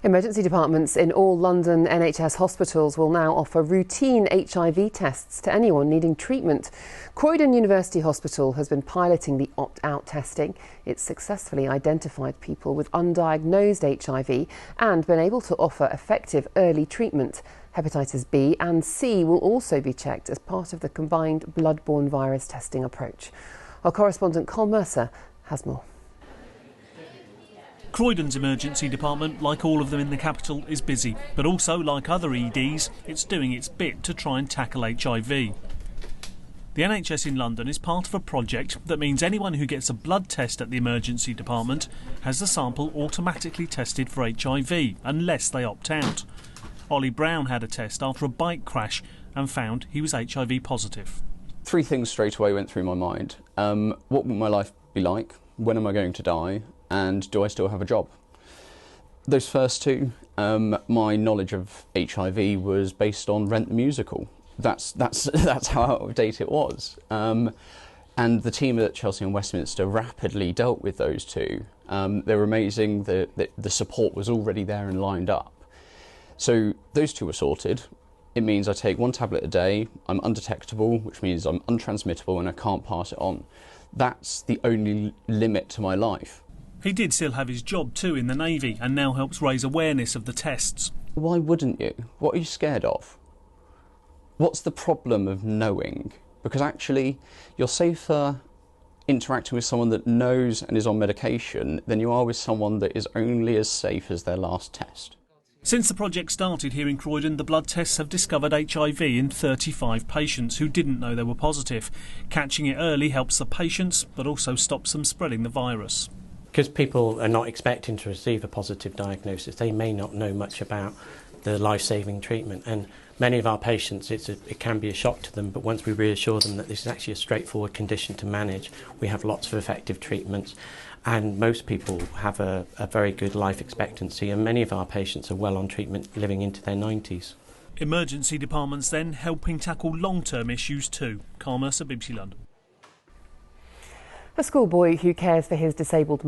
Emergency departments in all London NHS hospitals will now offer routine HIV tests to anyone needing treatment. Croydon University Hospital has been piloting the opt-out testing. It's successfully identified people with undiagnosed HIV and been able to offer effective early treatment. Hepatitis B and C will also be checked as part of the combined blood-borne virus testing approach. Our correspondent Col Mercer has more. Croydon's emergency department, like all of them in the capital, is busy, but also, like other EDs, it's doing its bit to try and tackle HIV. The NHS in London is part of a project that means anyone who gets a blood test at the emergency department has the sample automatically tested for HIV, unless they opt out. Ollie Brown had a test after a bike crash and found he was HIV positive. Three things straight away went through my mind. What will my life be like? When am I going to die? And do I still have a job? Those first two, my knowledge of HIV was based on Rent the Musical. That's how out of date it was. And the team at Chelsea and Westminster rapidly dealt with those two. They were amazing. The support was already there and lined up. So those two were sorted. It means I take one tablet a day, I'm undetectable, which means I'm untransmittable and I can't pass it on. That's the only limit to my life. He did still have his job too in the Navy and now helps raise awareness of the tests. Why wouldn't you? What are you scared of? What's the problem of knowing? Because actually you're safer interacting with someone that knows and is on medication than you are with someone that is only as safe as their last test. Since the project started here in Croydon, the blood tests have discovered HIV in 35 patients who didn't know they were positive. Catching it early helps the patients, but also stops them spreading the virus. Because people are not expecting to receive a positive diagnosis, they may not know much about the life-saving treatment. And many of our patients, it can be a shock to them, but once we reassure them that this is actually a straightforward condition to manage, we have lots of effective treatments. And most people have a very good life expectancy, and many of our patients are well on treatment living into their 90s. Emergency departments then helping tackle long-term issues too. Col Mercer, BBC London. A schoolboy who cares for his disabled